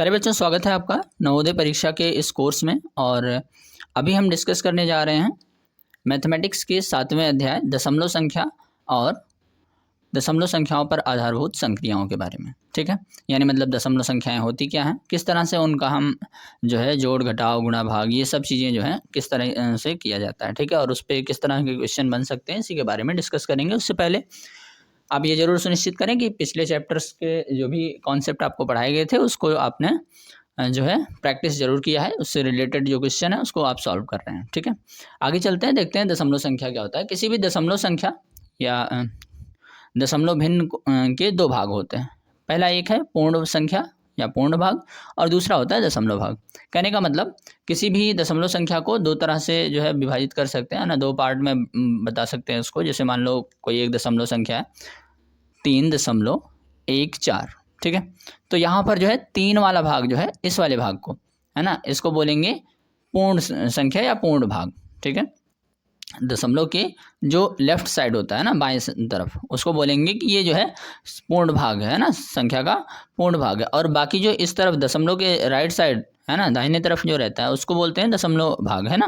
प्यारे बच्चों, स्वागत है आपका नवोदय परीक्षा के इस कोर्स में। और अभी हम डिस्कस करने जा रहे हैं मैथमेटिक्स के 7वें अध्याय दशमलव संख्या और दशमलव संख्याओं पर आधारभूत संक्रियाओं के बारे में। ठीक है, यानी मतलब दशमलव संख्याएं होती क्या हैं, किस तरह से उनका हम जो है जोड़ घटाव गुणा भाग ये सब चीज़ें जो है किस तरह से किया जाता है। ठीक है, और उस पर किस तरह के क्वेश्चन बन सकते हैं, इसी के बारे में डिस्कस करेंगे। उससे पहले आप ये जरूर सुनिश्चित करें कि पिछले चैप्टर्स के जो भी कॉन्सेप्ट आपको पढ़ाए गए थे उसको आपने जो है प्रैक्टिस जरूर किया है, उससे रिलेटेड जो क्वेश्चन है उसको आप सॉल्व कर रहे हैं। ठीक है, आगे चलते हैं, देखते हैं दशमलव संख्या क्या होता है। किसी भी दशमलव संख्या या दशमलव भिन्न के दो भाग होते हैं। पहला एक है पूर्ण संख्या या पूर्ण भाग और दूसरा होता है दशमलव भाग। कहने का मतलब किसी भी दशमलव संख्या को दो तरह से जो है विभाजित कर सकते हैं ना, दो पार्ट में बता सकते हैं उसको। जैसे मान लो कोई एक दशमलव संख्या है 3.14। ठीक है, तो यहाँ पर जो है 3 वाला भाग जो है इस वाले भाग को है ना, इसको बोलेंगे पूर्ण संख्या या पूर्ण भाग। ठीक है, दशमलव के जो लेफ्ट साइड होता है ना, बाएं तरफ, उसको बोलेंगे कि ये जो है पूर्ण भाग है ना, संख्या का पूर्ण भाग है। और बाकी जो इस तरफ दशमलव के राइट साइड है ना, दाहिने तरफ जो रहता है उसको बोलते हैं दशमलव भाग, है ना।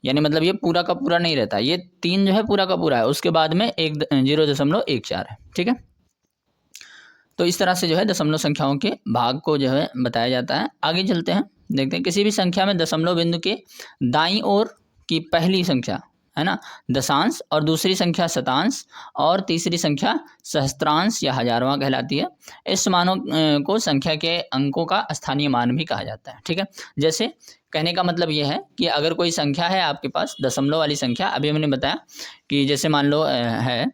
यानी मतलब ये पूरा का पूरा नहीं रहता, ये 3 जो है पूरा का पूरा है, उसके बाद में 0.14 है। ठीक है, तो इस तरह से जो है दशमलव संख्याओं के भाग को जो है बताया जाता है। आगे चलते हैं, देखते हैं किसी भी संख्या में दशमलव बिंदु के दाईं ओर की पहली संख्या है ना दशांश, और दूसरी संख्या शतांश, और तीसरी संख्या सहस्त्रांश या हजारवां कहलाती है। इस मानों को संख्या के अंकों का स्थानीय मान भी कहा जाता है। ठीक है, जैसे कहने का मतलब यह है कि अगर कोई संख्या है आपके पास दशमलव वाली संख्या, अभी हमने बताया कि जैसे मान लो है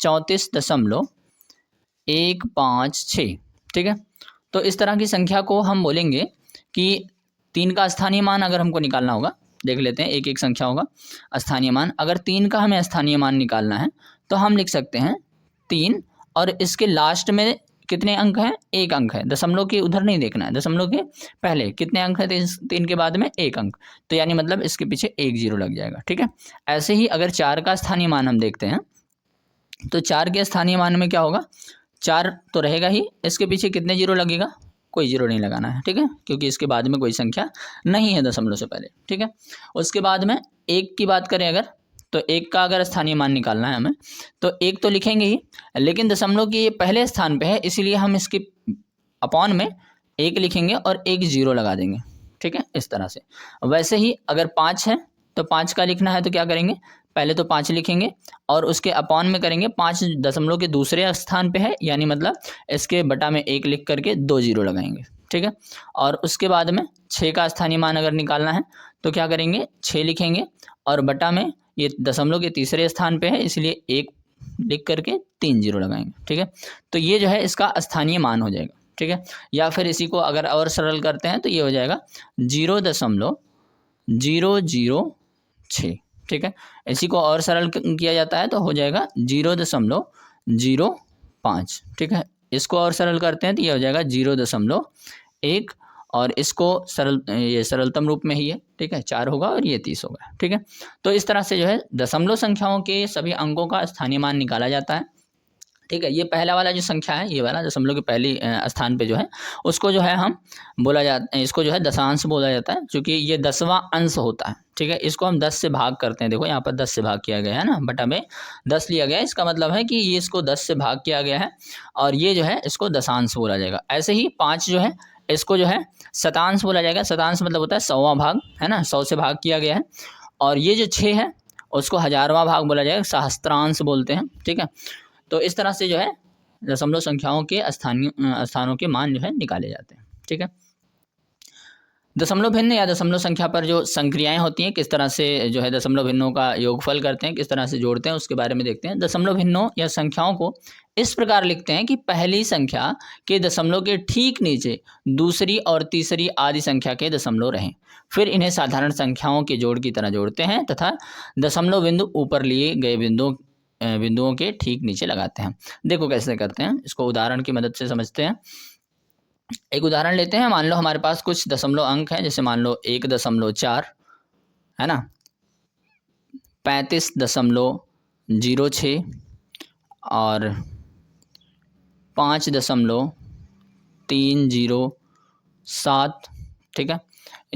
34.156। ठीक है, तो इस तरह की संख्या को हम बोलेंगे कि 3 का स्थानीय मान अगर हमको निकालना होगा, देख लेते हैं एक एक संख्या होगा स्थानीय मान। अगर 3 का हमें स्थानीय मान निकालना है तो हम लिख सकते हैं 3, और इसके लास्ट में कितने अंक हैं, 1 अंक है। दशमलव के उधर नहीं देखना है, दशमलव के पहले कितने अंक है, 3 के बाद में 1 अंक, तो यानी मतलब इसके पीछे 1 0 लग जाएगा। ठीक है, ऐसे ही अगर 4 का स्थानीय मान हम देखते हैं तो 4 के स्थानीय मान में क्या होगा, 4 तो रहेगा ही, इसके पीछे कितने जीरो लगेगा, कोई जीरो नहीं लगाना है। ठीक है, क्योंकि इसके बाद में कोई संख्या नहीं है दशमलव से पहले। ठीक है, उसके बाद में 1 की बात करें अगर, तो 1 का अगर स्थानीय मान निकालना है हमें तो 1 तो लिखेंगे ही, लेकिन दशमलव के ये पहले स्थान पे है इसलिए हम इसके अपॉन में 1 लिखेंगे और 1 0 लगा देंगे। ठीक है, इस तरह से। वैसे ही अगर 5 है तो 5 का लिखना है तो क्या करेंगे, पहले तो 5 लिखेंगे और उसके अपॉन में करेंगे 5 दशमलव के दूसरे स्थान पे है, यानी मतलब इसके बटा में 1 लिख करके 2 0 लगाएंगे। ठीक है, और उसके बाद में 6 का स्थानीय मान अगर निकालना है तो क्या करेंगे, 6 लिखेंगे और बटा में ये दशमलव के तीसरे स्थान पे है इसलिए 1 लिख करके 3 0 लगाएंगे। ठीक है, तो ये जो है इसका स्थानीय मान हो जाएगा। ठीक है, या फिर इसी को अगर और सरल करते हैं तो ये हो जाएगा 0.006। ठीक है, इसी को और सरल किया जाता है तो हो जाएगा 0.05। ठीक है, इसको और सरल करते हैं तो ये हो जाएगा 0.1, और इसको ये सरलतम रूप में ही है। ठीक है, 4 होगा और ये 30 होगा। ठीक है, तो इस तरह से जो है दशमलव संख्याओं के सभी अंकों का स्थानीय मान निकाला जाता है। ठीक है, ये पहला वाला जो संख्या है, ये वाला दशमलव के पहली स्थान पे जो है उसको जो है हम बोला जाता है, इसको जो है दशांश बोला जाता है, क्योंकि ये 10वां अंश होता है। ठीक है, इसको हम 10 से भाग करते हैं, देखो यहाँ पर 10 से भाग किया गया है ना, बटा में 10 लिया गया है, इसका मतलब है कि ये इसको 10 से भाग किया गया है और ये जो है इसको दशांश बोला जाएगा। ऐसे ही 5 जो है इसको जो है शतांश बोला जाएगा। शतांश मतलब होता है 100वां भाग, है ना, 100 से भाग किया गया है। और ये जो 6 है उसको हजारवां भाग बोला जाएगा, सहस्त्रांश बोलते हैं। ठीक है, तो इस तरह से जो है दशमलव संख्याओं के स्थानों के मान जो है निकाले जाते हैं। ठीक है, दशमलव भिन्न या दशमलव संख्या पर जो संक्रियाएं होती हैं, किस तरह से जो है दशमलव भिन्नों का योगफल करते हैं, किस तरह से जोड़ते हैं, उसके बारे में देखते हैं। दशमलव भिन्नों या संख्याओं को इस प्रकार लिखते हैं कि पहली संख्या के दशमलव के ठीक नीचे दूसरी और तीसरी आदि संख्या के दशमलव रहें, फिर इन्हें साधारण संख्याओं के जोड़ की तरह जोड़ते हैं तथा दशमलव बिंदु ऊपर लिए गए बिंदुओं के ठीक नीचे लगाते हैं। देखो कैसे करते हैं, इसको उदाहरण की मदद से समझते हैं। एक उदाहरण लेते हैं, मान लो हमारे पास कुछ दशमलव अंक हैं, जैसे मान लो 1.4 है ना, 35.06 और 5.30 7, ठीक है,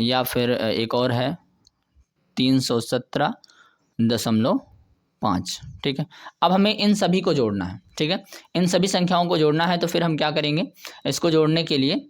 या फिर एक और है 317.5, ठीक है। अब हमें इन सभी को जोड़ना है, ठीक है, इन सभी संख्याओं को जोड़ना है। तो फिर हम क्या करेंगे, इसको जोड़ने के लिए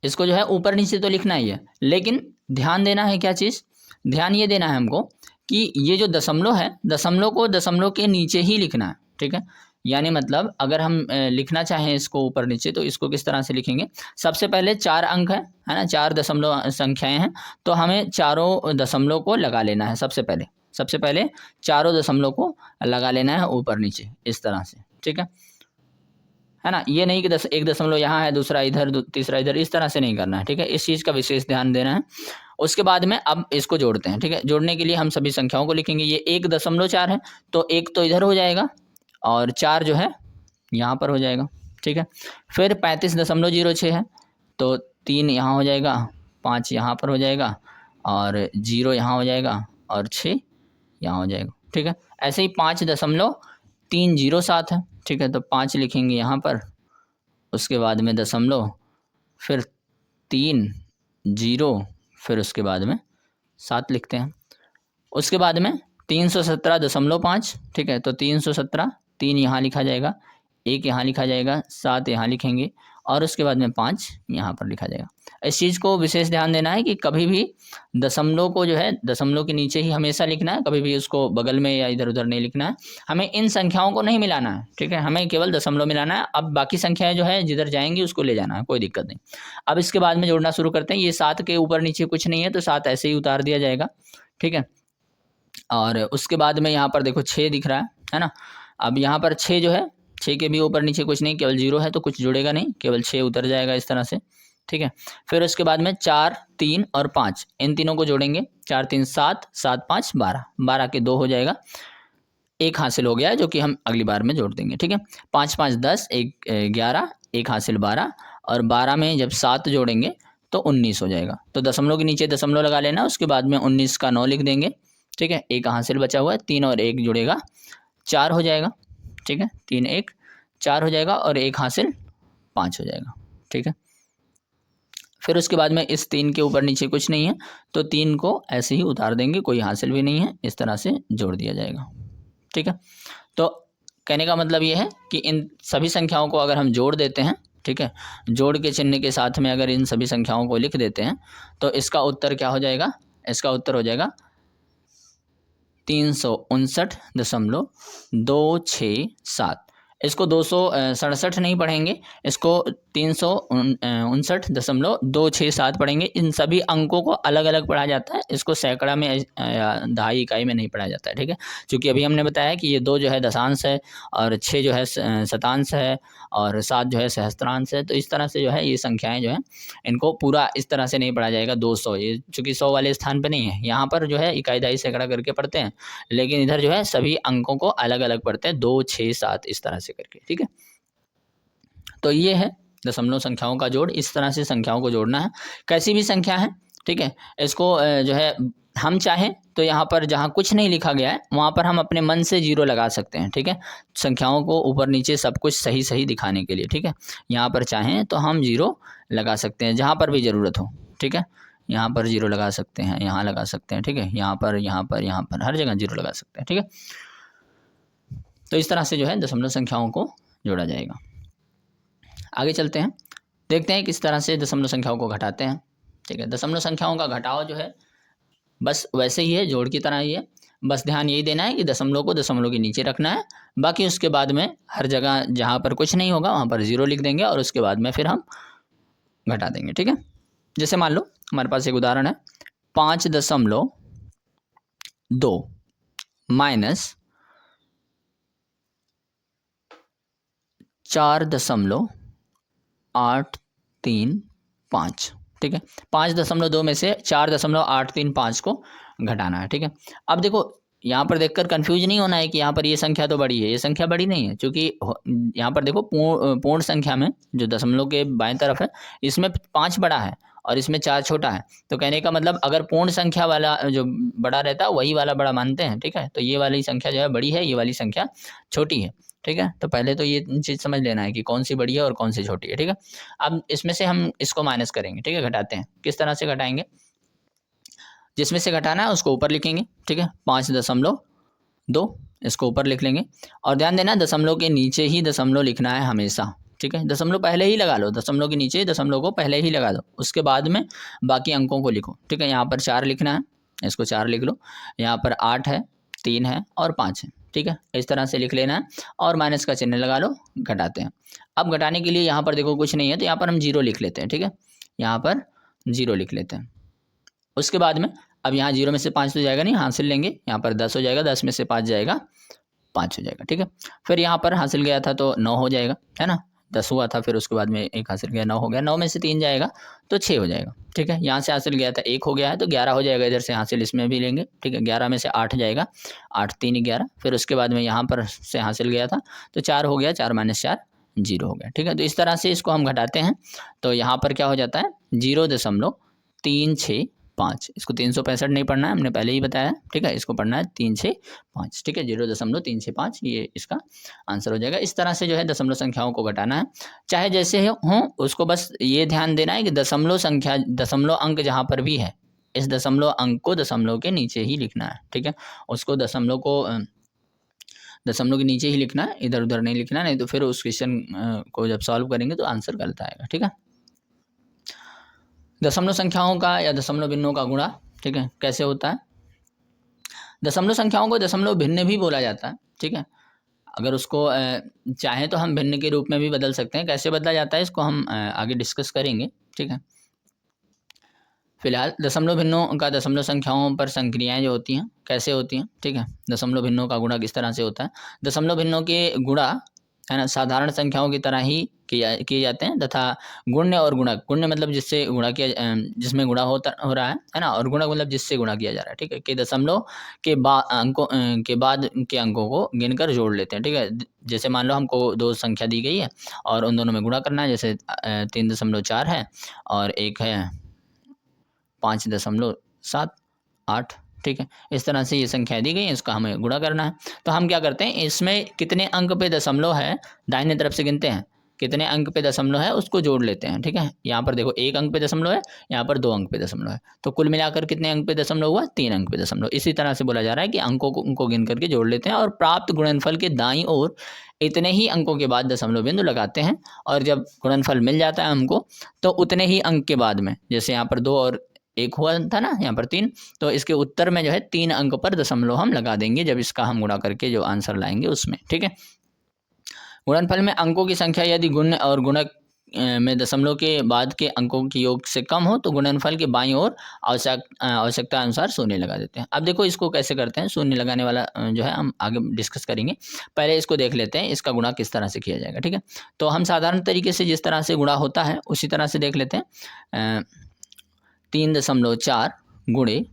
इसको जो है ऊपर नीचे तो लिखना ही है, लेकिन ध्यान देना है क्या चीज़, ध्यान ये देना है हमको कि ये जो दशमलव है, दशमलव को दशमलव के नीचे ही लिखना है, ठीक है। यानी मतलब अगर हम लिखना चाहें इसको ऊपर नीचे तो इसको किस तरह से लिखेंगे, सबसे पहले 4 अंक है ना, 4 दशमलव संख्याएं हैं, तो हमें चारों दशमलव को लगा लेना है। सबसे पहले चारों दशमलव को लगा लेना है ऊपर नीचे इस तरह से, ठीक है ना। ये नहीं कि एक दशमलव यहाँ है, दूसरा इधर, तीसरा इधर, इस तरह से नहीं करना है, ठीक है। इस चीज़ का विशेष ध्यान देना है। उसके बाद में अब इसको जोड़ते हैं, ठीक है। जोड़ने के लिए हम सभी संख्याओं को लिखेंगे। ये 1.4 है, तो 1 तो इधर हो जाएगा और 4 जो है यहाँ पर हो जाएगा, ठीक है। फिर 35.06 है, तो 3 यहाँ हो जाएगा, 5 यहाँ पर हो जाएगा और 0 यहाँ हो जाएगा और 6 यहाँ हो जाएगा, ठीक है। ऐसे ही 5.307 है, ठीक है, तो 5 लिखेंगे यहाँ पर, उसके बाद में दशमलव, फिर 3 0, फिर उसके बाद में 7 लिखते हैं। उसके बाद में 317.5, ठीक है, तो 317, 3 यहाँ लिखा जाएगा, 1 यहाँ लिखा जाएगा, 7 यहाँ लिखेंगे और उसके बाद में 5 यहाँ पर लिखा जाएगा। इस चीज़ को विशेष ध्यान देना है कि कभी भी दशमलव को जो है दशमलव के नीचे ही हमेशा लिखना है, कभी भी उसको बगल में या इधर उधर नहीं लिखना है। हमें इन संख्याओं को नहीं मिलाना है, ठीक है, हमें केवल दशमलव मिलाना है। अब बाकी संख्याएं जो है जिधर जाएंगी उसको ले जाना है, कोई दिक्कत नहीं। अब इसके बाद में जोड़ना शुरू करते हैं। ये 7 के ऊपर नीचे कुछ नहीं है, तो 7 ऐसे ही उतार दिया जाएगा, ठीक है। और उसके बाद में यहाँ पर देखो 6 दिख रहा है ना। अब यहाँ पर 6 जो है, 6 के भी ऊपर नीचे कुछ नहीं, केवल 0 है, तो कुछ जुड़ेगा नहीं, केवल 6 उतर जाएगा इस तरह से, ठीक है। फिर उसके बाद में 4, 3 और 5, इन तीनों को जोड़ेंगे। 4 3 7, 7 5 12, 12 के 2 हो जाएगा, 1 हासिल हो गया है, जो कि हम अगली बार में जोड़ देंगे, ठीक है। 5 5 10, 1 11, 1 हासिल 12, और 12 में जब 7 जोड़ेंगे तो 19 हो जाएगा। तो दशमलव के नीचे दशमलव लगा लेना, उसके बाद में 19 का 9 लिख देंगे, ठीक है। 1 हासिल बचा हुआ है, 3 और 1 जुड़ेगा, 4 हो जाएगा, ठीक है। 3 1 4 हो जाएगा और 1 हासिल 5 हो जाएगा, ठीक है। फिर उसके बाद में इस 3 के ऊपर नीचे कुछ नहीं है, तो 3 को ऐसे ही उतार देंगे, कोई हासिल भी नहीं है, इस तरह से जोड़ दिया जाएगा, ठीक है। तो कहने का मतलब ये है कि इन सभी संख्याओं को अगर हम जोड़ देते हैं, ठीक है, जोड़ के चिन्ह के साथ में अगर इन सभी संख्याओं को लिख देते हैं, तो इसका उत्तर क्या हो जाएगा, इसका उत्तर हो जाएगा 359.267। इसको 267 नहीं पढ़ेंगे, इसको 359.267 पढ़ेंगे। इन सभी अंकों को अलग अलग पढ़ा जाता है, इसको सैकड़ा में या दहाई इकाई में नहीं पढ़ा जाता है, ठीक है। क्योंकि अभी हमने बताया कि ये 2 जो है दशांश है और 6 जो है शतांश है और 7 जो है सहस्त्रांश है। तो इस तरह से जो है ये संख्याएं जो है इनको पूरा इस तरह से नहीं पढ़ा जाएगा 200, ये चूँकि 100 वाले स्थान पर नहीं है, यहाँ पर जो है इकाई दहाई सैकड़ा करके पढ़ते हैं, लेकिन इधर जो है सभी अंकों को अलग अलग पढ़ते हैं, 2 6 7 इस तरह से करके, ठीक है। तो ये है दशमलव संख्याओं का जोड़, इस तरह से संख्याओं को जोड़ना है। कैसी भी संख्या है, ठीक है, इसको जो है हम चाहें तो यहाँ पर जहाँ कुछ नहीं लिखा गया है वहाँ पर हम अपने मन से 0 लगा सकते हैं, ठीक है, संख्याओं को ऊपर नीचे सब कुछ सही सही दिखाने के लिए, ठीक है। यहाँ पर चाहें तो हम 0 लगा सकते हैं जहाँ पर भी ज़रूरत हो, ठीक है। यहाँ पर 0 लगा सकते हैं, यहाँ लगा सकते हैं, ठीक है, यहाँ पर यहाँ पर यहाँ पर हर जगह 0 लगा सकते हैं, ठीक है। तो इस तरह से जो है दशमलव संख्याओं को जोड़ा जाएगा। आगे चलते हैं, देखते हैं किस तरह से दशमलव संख्याओं को घटाते हैं, ठीक है। दशमलव संख्याओं का घटाव जो है बस वैसे ही है, जोड़ की तरह ही है। बस ध्यान यही देना है कि दशमलव को दशमलव के नीचे रखना है, बाकी उसके बाद में हर जगह जहाँ पर कुछ नहीं होगा वहाँ पर 0 लिख देंगे और उसके बाद में फिर हम घटा देंगे, ठीक है। जैसे मान लो हमारे पास एक उदाहरण है, 5.2 माइनस 4.835, ठीक है। 5.2 में से 4.835 को घटाना है, ठीक है। अब देखो यहाँ पर देखकर कंफ्यूज नहीं होना है कि यहाँ पर ये संख्या तो बड़ी है, ये संख्या बड़ी नहीं है, क्योंकि यहाँ पर देखो पूर्ण संख्या में जो दशमलव के बाएं तरफ है इसमें 5 बड़ा है और इसमें 4 छोटा है। तो कहने का मतलब अगर पूर्ण संख्या वाला जो बड़ा रहता है वही वाला बड़ा मानते हैं, ठीक है। तो ये वाली संख्या जो है बड़ी है, ये वाली संख्या छोटी है, ठीक है। तो पहले तो ये चीज़ समझ लेना है कि कौन सी बड़ी है और कौन सी छोटी है, ठीक है। अब इसमें से हम इसको माइनस करेंगे, ठीक है, घटाते हैं। किस तरह से घटाएंगे, जिसमें से घटाना है उसको ऊपर लिखेंगे, ठीक है। 5.2 इसको ऊपर लिख लेंगे। और ध्यान देना दशमलव के नीचे ही दशमलव लिखना है हमेशा, ठीक है। दशमलव पहले ही लगा लो, दशमलव के नीचे दशमलव को पहले ही लगा दो, उसके बाद में बाकी अंकों को लिखो, ठीक है। यहाँ पर 4 लिखना है, इसको 4 लिख लो। यहाँ पर 8 है, 3 है और 5 है, ठीक है। इस तरह से लिख लेना है और माइनस का चिन्ह लगा लो, घटाते हैं। अब घटाने के लिए यहाँ पर देखो कुछ नहीं है, तो यहाँ पर हम 0 लिख लेते हैं, ठीक है। यहाँ पर 0 लिख लेते हैं। उसके बाद में अब यहाँ 0 में से 5 तो जाएगा नहीं, हासिल लेंगे, यहाँ पर 10 हो जाएगा, 10 में से 5 जाएगा, 5 हो जाएगा, ठीक है। फिर यहाँ पर हासिल गया था तो 9 हो जाएगा, है ना। 10 हुआ था, फिर उसके बाद में 1 हासिल गया, 9 हो गया। 9 में से 3 जाएगा तो 6 हो जाएगा, ठीक है। यहाँ से हासिल गया था 1 हो गया है तो 11 हो जाएगा, इधर से हासिल इसमें भी लेंगे, ठीक है। 11 में से 8 जाएगा, 8 3 11। फिर उसके बाद में यहाँ पर से हासिल गया था तो 4 हो गया, 4 - 4 0 हो गया, ठीक है। तो इस तरह से इसको हम घटाते हैं। तो यहाँ पर क्या हो जाता है 0.365। इसको 365 नहीं पढ़ना है, हमने पहले ही बताया, ठीक है। इसको पढ़ना है 365, ठीक है। 0.365 ये इसका आंसर हो जाएगा। इस तरह से जो है दशमलव संख्याओं को घटाना है, चाहे जैसे हो उसको बस ये ध्यान देना है कि दशमलव संख्या, दशमलव अंक जहाँ पर भी है, इस दशमलव अंक को दशमलव के नीचे ही लिखना है, ठीक है। उसको दशमलव को दशमलव के नीचे ही लिखना है, इधर उधर नहीं लिखना, नहीं तो फिर उस क्वेश्चन को जब सॉल्व करेंगे तो आंसर गलत आएगा, ठीक है। दशमलव संख्याओं का या दशमलव भिन्नों का गुणा, ठीक है, कैसे होता है। दशमलव संख्याओं को दशमलव भिन्न भी बोला जाता है, ठीक है। अगर उसको चाहें तो हम भिन्न के रूप में भी बदल सकते हैं। कैसे बदला जाता है इसको हम आगे डिस्कस करेंगे, ठीक है। फिलहाल दशमलव भिन्नों का दशमलव संख्याओं पर संक्रियाएं जो होती हैं कैसे होती हैं, ठीक है। दशमलव भिन्नों का गुणा किस तरह से होता है। दशमलव भिन्नों के गुणा, है ना, साधारण संख्याओं की तरह ही किए जाते हैं तथा गुण्य और गुणक, गुण्य मतलब जिससे गुणा किया, जिसमें गुणा हो रहा है ना, और गुणक मतलब जिससे गुणा किया जा रहा है, ठीक है, कि दशमलव के बाद के अंकों को गिनकर जोड़ लेते हैं, ठीक है। जैसे मान लो हमको 2 संख्या दी गई है और उन दोनों में गुणा करना है, जैसे 3.4 है और एक है 5.78, ठीक है। इस तरह से ये संख्या दी गई है, इसका हमें गुणा करना है। तो हम क्या करते हैं, इसमें कितने अंक पे दशमलव है दाहिने तरफ से गिनते हैं, कितने अंक पे दशमलव है उसको जोड़ लेते हैं, ठीक है। यहाँ पर देखो 1 अंक पे दशमलव है, यहाँ पर 2 अंक पे दशमलव है, तो कुल मिलाकर कितने अंक पे दशमलव हुआ, 3 अंक पे दशमलव। इसी तरह से बोला जा रहा है कि अंकों को उनको गिन करके जोड़ लेते हैं और प्राप्त गुणनफल के दाईं ओर इतने ही अंकों के बाद दशमलव बिंदु लगाते हैं। और जब गुणनफल मिल जाता है हमको तो उतने ही अंक के बाद में, जैसे यहाँ पर 2 और 1 हुआ था ना, यहाँ पर 3, तो इसके उत्तर में जो है 3 अंक पर दशमलव हम लगा देंगे जब इसका हम गुणा करके जो आंसर लाएंगे उसमें, ठीक है। गुणनफल में अंकों की संख्या यदि गुण्य और गुणक में दशमलव के बाद के अंकों के योग से कम हो तो गुणनफल के बाईं ओर आवश्यकता अनुसार शून्य लगा देते हैं। अब देखो इसको कैसे करते हैं, शून्य लगाने वाला जो है हम आगे डिस्कस करेंगे। पहले इसको देख लेते हैं इसका गुणा किस तरह से किया जाएगा, ठीक है। तो हम साधारण तरीके से जिस तरह से गुणा होता है उसी तरह से देख लेते हैं। 3.4 गुणे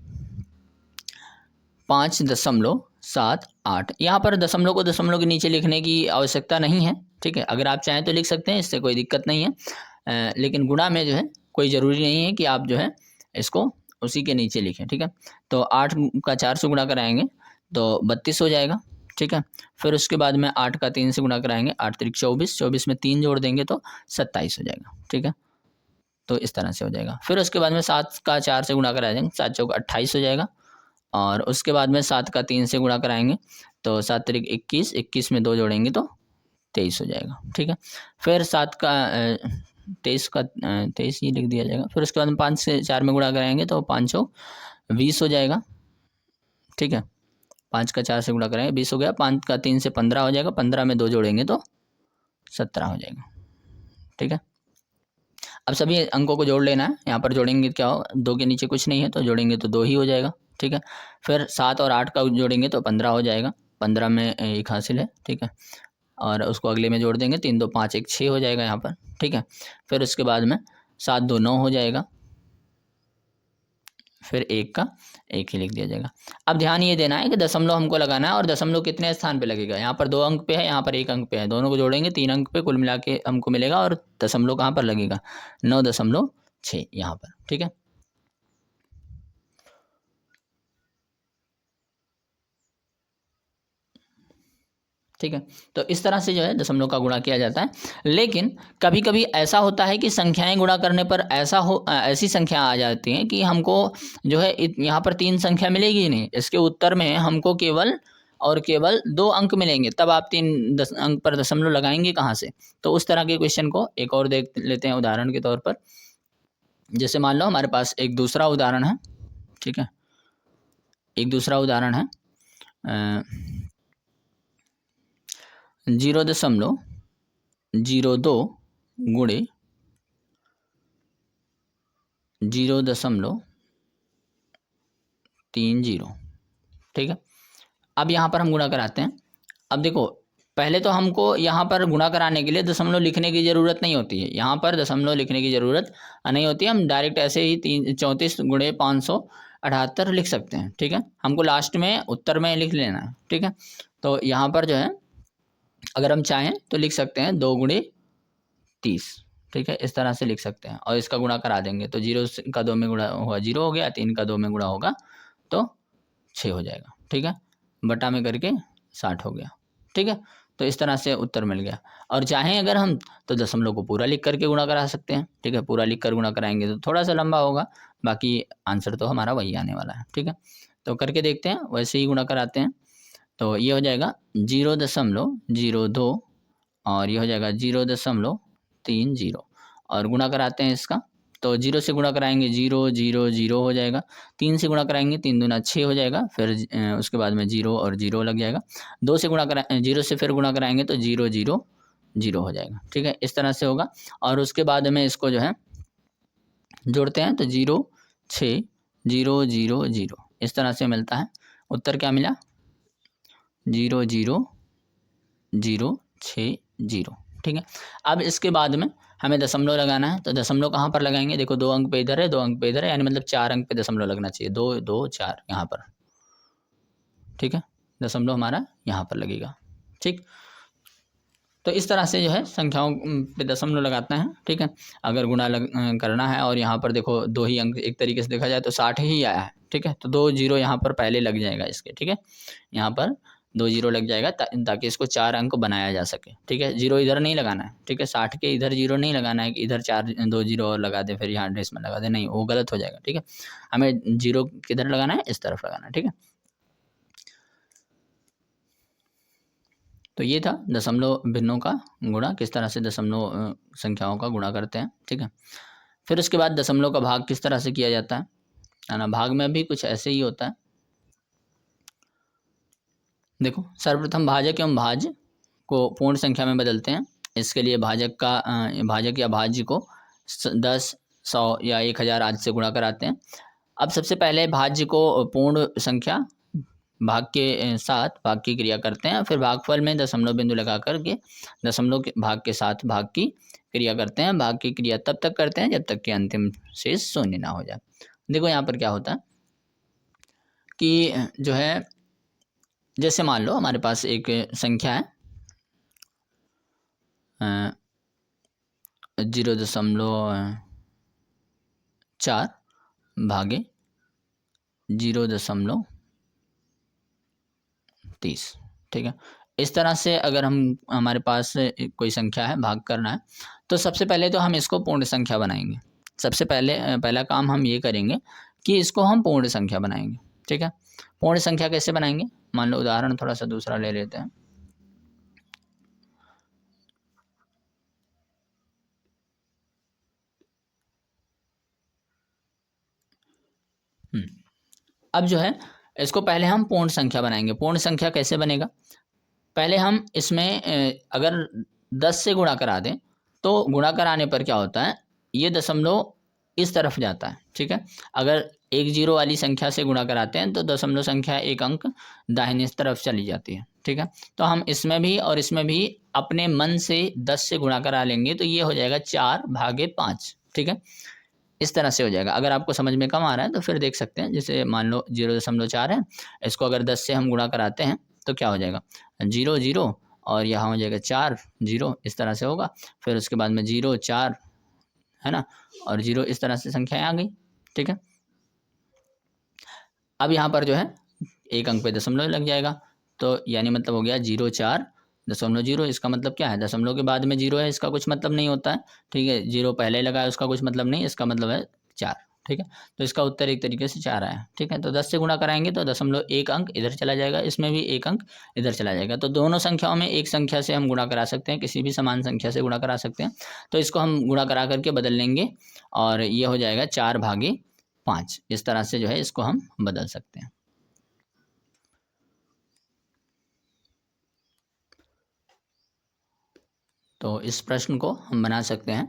5.78। यहाँ पर दशमलव को दशमलव के नीचे लिखने की आवश्यकता नहीं है, ठीक है। अगर आप चाहें तो लिख सकते हैं, इससे कोई दिक्कत नहीं है। लेकिन गुणा में जो है कोई ज़रूरी नहीं है कि आप जो है इसको उसी के नीचे लिखें, ठीक है। तो 8 का 4 से गुणा कराएंगे तो 32 हो जाएगा, ठीक है। फिर उसके बाद में 8 का 3 से गुणा कराएंगे, 8 3 24, 24 में 3 जोड़ देंगे तो 27 हो जाएगा, ठीक है। तो इस तरह से हो जाएगा। फिर उसके बाद में 7 का 4 से गुणा कराएंगे, 7 चौक 28 हो जाएगा। और उसके बाद में 7 का 3 से गुणा कराएंगे तो 7 3 21, 21 में 2 जोड़ेंगे तो 23 हो जाएगा, ठीक है। फिर 7 का 23 ही लिख दिया जाएगा। फिर उसके बाद में 5 से 4 में गुणा कराएंगे तो 5 चौक 20 हो जाएगा, ठीक है। 5 का 4 से गुणा कराएंगे 20 हो गया। 5 का 3 से 15 हो जाएगा, 15 में 2 जोड़ेंगे तो 17 हो जाएगा, ठीक है। अब सभी अंकों को जोड़ लेना है। यहाँ पर जोड़ेंगे क्या हो, 2 के नीचे कुछ नहीं है तो जोड़ेंगे तो 2 ही हो जाएगा, ठीक है। फिर 7 और 8 का जोड़ेंगे तो 15 हो जाएगा, 15 में 1 हासिल है, ठीक है। और उसको अगले में जोड़ देंगे, 3 2 5 1 6 हो जाएगा यहाँ पर, ठीक है। फिर उसके बाद में 7 2 9 हो जाएगा, फिर 1 का 1 ही लिख दिया जाएगा। अब ध्यान ये देना है कि दशमलव हमको लगाना है और दशमलव कितने स्थान पे लगेगा। यहाँ पर 2 अंक पे है, यहाँ पर 1 अंक पे है, दोनों को जोड़ेंगे 3 अंक पे, कुल मिला के हमको मिलेगा। और दशमलव कहाँ पर लगेगा, 9.3 6 यहाँ पर, ठीक है। ठीक है, तो इस तरह से जो है दशमलव का गुणा किया जाता है। लेकिन कभी कभी ऐसा होता है कि संख्याएं गुणा करने पर ऐसी संख्या आ जाती हैं कि हमको जो है यहाँ पर 3 संख्या मिलेगी ही नहीं, इसके उत्तर में हमको केवल और केवल 2 अंक मिलेंगे, तब आप 3 अंक पर दशमलव लगाएंगे कहाँ से। तो उस तरह के क्वेश्चन को एक और देख लेते हैं उदाहरण के तौर पर। जैसे मान लो हमारे पास एक दूसरा उदाहरण है, ठीक है, एक दूसरा उदाहरण है 0.02 गुणे 0.30, ठीक है। अब यहाँ पर हम गुणा कराते हैं। अब देखो पहले तो हमको यहाँ पर गुणा कराने के लिए दशमलव लिखने की ज़रूरत नहीं होती है, यहाँ पर दशमलव लिखने की ज़रूरत नहीं होती है। हम डायरेक्ट ऐसे ही 34 गुणे 578 लिख सकते हैं, ठीक है। हमको लास्ट में उत्तर में लिख लेना है, ठीक है। तो यहाँ पर जो है अगर हम चाहें तो लिख सकते हैं 2 गुणे 30, ठीक है, इस तरह से लिख सकते हैं और इसका गुणा करा देंगे तो 0 का 2 में गुणा हुआ 0 हो गया, 3 का 2 में गुणा होगा तो 6 हो जाएगा, ठीक है, बटा में करके 60 हो गया, ठीक है। तो इस तरह से उत्तर मिल गया। और चाहें अगर हम तो दशमलव को पूरा लिख करके गुणा करा सकते हैं, ठीक है, पूरा लिख कर गुणा कराएंगे तो थोड़ा सा लंबा होगा, बाकी आंसर तो हमारा वही आने वाला है, ठीक है। तो करके देखते हैं, वैसे ही गुणा कराते हैं। तो ये हो जाएगा 0.02 और ये हो जाएगा 0.30 और गुणा कराते हैं इसका। तो 0 से गुणा कराएंगे 0 0 0 हो जाएगा, 3 से गुणा कराएंगे 3 दूना 6 हो जाएगा, फिर उसके बाद में 0 और 0 लग जाएगा। 2 से गुणा करा 0 से फिर गुणा कराएंगे तो 0 0 0 हो जाएगा, ठीक है, इस तरह से होगा। और उसके बाद में इसको जो है जोड़ते हैं तो 0 6 0 0 0 इस तरह से मिलता है। उत्तर क्या मिला 0 0 0 6 0, ठीक है। अब इसके बाद में हमें दशमलव लगाना है, तो दशमलव कहाँ पर लगाएंगे, देखो 2 अंक पे इधर है, 2 अंक पे इधर है, यानी मतलब 4 अंक पे दशमलव लगना चाहिए, 2 2 4 यहाँ पर, ठीक है, दशमलव हमारा यहाँ पर लगेगा, ठीक। तो इस तरह से जो है संख्याओं पे दशमलव लगाते हैं, ठीक है। अगर गुणा करना है और यहाँ पर देखो 2 ही अंक, एक तरीके से देखा जाए तो 60 ही आया है, ठीक है, तो 2 0 यहाँ पर पहले लग जाएगा इसके, ठीक है, यहाँ पर 2 0 लग जाएगा ताकि इसको 4 अंक बनाया जा सके, ठीक है। 0 इधर नहीं लगाना है, ठीक है, 60 के इधर 0 नहीं लगाना है कि इधर 2 0 और लगा दे फिर यहाँ एड्रेस में लगा दे, नहीं, वो गलत हो जाएगा, ठीक है। हमें 0 किधर लगाना है, इस तरफ लगाना है, ठीक है। तो ये था दशमलव भिन्नों का गुणा, किस तरह से दशमलव संख्याओं का गुणा करते हैं, ठीक है। फिर उसके बाद दशमलव का भाग किस तरह से किया जाता है ना, भाग में भी कुछ ऐसे ही होता है। देखो सर्वप्रथम भाजक एवं भाज्य को पूर्ण संख्या में बदलते हैं। इसके लिए भाजक या भाज्य को 10 100 या 1000 आदि से गुणा कराते हैं। अब सबसे पहले भाज्य को पूर्ण संख्या भाग के साथ भाग की क्रिया करते हैं, फिर भागफल में दशमलव बिंदु लगा करके दशमलव के भाग के साथ भाग की क्रिया करते हैं। भाग की क्रिया तब तक करते हैं जब तक कि अंतिम शेष शून्य ना हो जाए। देखो यहाँ पर क्या होता है कि जो है जैसे मान लो हमारे पास एक संख्या है 0.4 भागे 0.30, ठीक है। इस तरह से अगर हमारे पास कोई संख्या है, भाग करना है, तो सबसे पहले तो हम इसको पूर्ण संख्या बनाएंगे। सबसे पहला काम हम ये करेंगे कि इसको हम पूर्ण संख्या बनाएंगे, ठीक है। पूर्ण संख्या कैसे बनाएंगे, मान लो उदाहरण थोड़ा सा दूसरा ले लेते हैं। अब जो है इसको पहले हम पूर्ण संख्या बनाएंगे। पूर्ण संख्या कैसे बनेगा, पहले हम इसमें अगर 10 से गुणा करा दें तो गुणा कराने पर क्या होता है, ये दशमलव इस तरफ जाता है, ठीक है। अगर 1 0 वाली संख्या से गुणा कराते हैं तो दशमलव संख्या एक अंक दाहिने तरफ चली जाती है, ठीक है। तो हम इसमें भी और इसमें भी अपने मन से 10 से गुणा करा लेंगे तो ये हो जाएगा 4 भागे 5, ठीक है, इस तरह से हो जाएगा। अगर आपको समझ में कम आ रहा है तो फिर देख सकते हैं, जैसे मान लो 0.4 है, इसको अगर 10 से हम गुणा कराते हैं तो क्या हो जाएगा 0 0 और यहाँ हो जाएगा 4 0, इस तरह से होगा। फिर उसके बाद में 0 4 है ना, और 0 इस तरह से संख्याएं आ गई, ठीक है। अब यहाँ पर जो है एक अंक पे दशमलव लग जाएगा, तो यानी मतलब हो गया 0,4,0, इसका मतलब क्या है, दशमलव के बाद में 0 है, इसका कुछ मतलब नहीं होता है, ठीक है। 0 पहले लगा है उसका कुछ मतलब नहीं, इसका मतलब है 4, ठीक है। तो इसका उत्तर एक तरीके से 4 आया, ठीक है। तो 10 से गुणा कराएंगे तो दशमलव एक अंक इधर चला जाएगा, इसमें भी एक अंक इधर चला जाएगा। तो दोनों संख्याओं में एक संख्या से हम गुणा करा सकते हैं, किसी भी समान संख्या से गुणा करा सकते हैं। तो इसको हम गुणा करा करके बदल लेंगे और ये हो जाएगा 4/5। इस तरह से जो है इसको हम बदल सकते हैं। तो इस प्रश्न को हम बना सकते हैं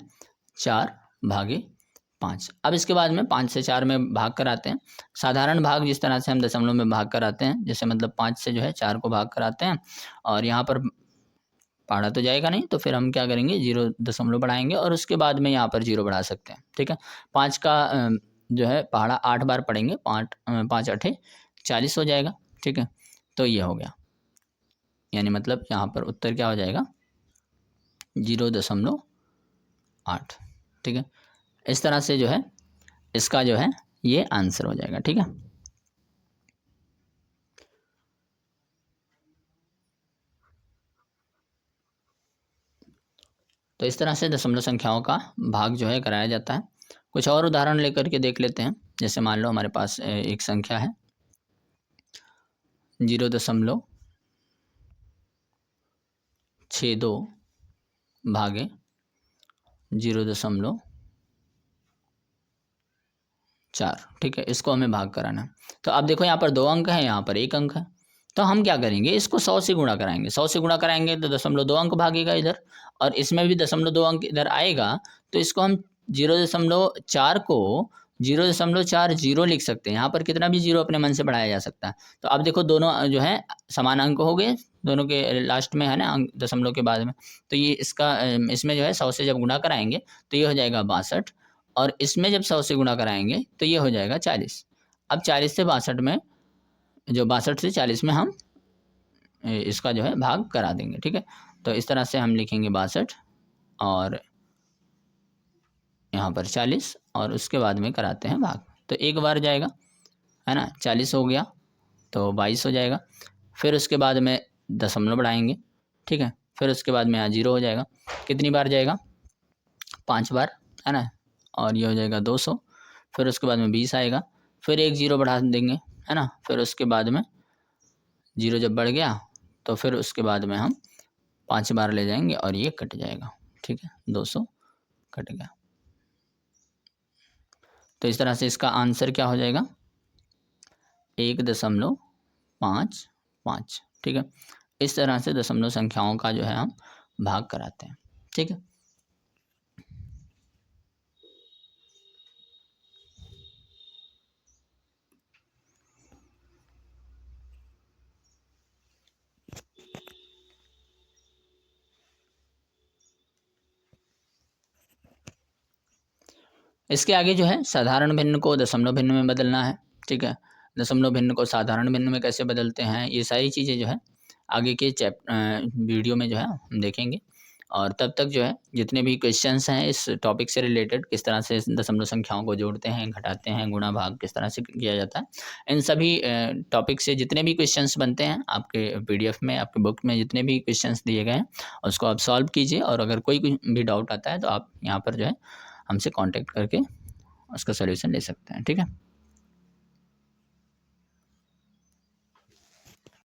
4/5। अब इसके बाद में 5 से 4 में भाग कराते हैं। साधारण भाग जिस तरह से हम दशमलव में भाग कराते हैं, जैसे मतलब 5 से जो है 4 को भाग कराते हैं, और यहाँ पर पहाड़ा तो जाएगा नहीं, तो फिर हम क्या करेंगे, 0 दशमलव बढ़ाएंगे और उसके बाद में यहाँ पर 0 बढ़ा सकते हैं, ठीक है। 5 का जो है पहाड़ा 8 बार पढ़ेंगे, 5 8 40 हो जाएगा, ठीक है। तो ये हो गया, यानी मतलब यहाँ पर उत्तर क्या हो जाएगा, 0.8, ठीक है। इस तरह से जो है इसका जो है ये आंसर हो जाएगा, ठीक है। तो इस तरह से दशमलव संख्याओं का भाग जो है कराया जाता है। कुछ और उदाहरण लेकर के देख लेते हैं। जैसे मान लो हमारे पास एक संख्या है 0.62 भागे 0.4, ठीक है। इसको हमें भाग कराना है। तो अब देखो यहाँ पर 2 अंक है, यहाँ पर 1 अंक है। तो हम क्या करेंगे, इसको 100 से गुणा कराएंगे। 100 से गुणा कराएंगे तो 0.2 अंक भागेगा इधर, और इसमें भी 0.2 अंक इधर आएगा। तो इसको हम 0.4 को 0.40 लिख सकते हैं। यहाँ पर कितना भी 0 अपने मन से बढ़ाया जा सकता है। तो अब देखो दोनों जो है समान अंक हो गए, दोनों के लास्ट में है ना अंक दशमलव के बाद में। तो ये इसका इसमें जो है 100 से जब गुणा कराएंगे तो ये हो जाएगा 62, और इसमें जब 100 से गुणा कराएंगे तो ये हो जाएगा 40। अब 40 से 62 में, जो 62 से 40 में हम इसका जो है भाग करा देंगे, ठीक है। तो इस तरह से हम लिखेंगे 62 और यहाँ पर 40, और उसके बाद में कराते हैं भाग। तो एक बार जाएगा, है ना, 40 हो गया तो 22 हो जाएगा। फिर उसके बाद में दशमलव बढ़ाएंगे, ठीक है। फिर उसके बाद में यहाँ 0 हो जाएगा। कितनी बार जाएगा, 5 बार, है ना, और ये हो जाएगा 200। फिर उसके बाद में 20 आएगा। फिर एक 0 बढ़ा देंगे, है ना। फिर उसके बाद में 0 जब बढ़ गया तो फिर उसके बाद में हम 5 बार ले जाएंगे और ये कट जाएगा, ठीक है, 200 कट गया। तो इस तरह से इसका आंसर क्या हो जाएगा, 1.55, ठीक है। इस तरह से दशमलव संख्याओं का जो है हम भाग कराते हैं, ठीक है। इसके आगे जो है साधारण भिन्न को दशमलव भिन्न में बदलना है, ठीक है। दशमलव भिन्न को साधारण भिन्न में कैसे बदलते हैं, ये सारी चीज़ें जो है आगे के वीडियो में जो है हम देखेंगे। और तब तक जो है जितने भी क्वेश्चंस हैं इस टॉपिक से रिलेटेड, किस तरह से दशमलव संख्याओं को जोड़ते हैं, घटाते हैं, गुणा भाग किस तरह से किया जाता है, इन सभी टॉपिक से जितने भी क्वेश्चंस बनते हैं आपके PDF में, आपके बुक में जितने भी क्वेश्चंस दिए गए हैं उसको आप सॉल्व कीजिए। और अगर कोई भी डाउट आता है तो आप यहाँ पर जो है हमसे कांटेक्ट करके उसका सॉल्यूशन ले सकते हैं, ठीक है।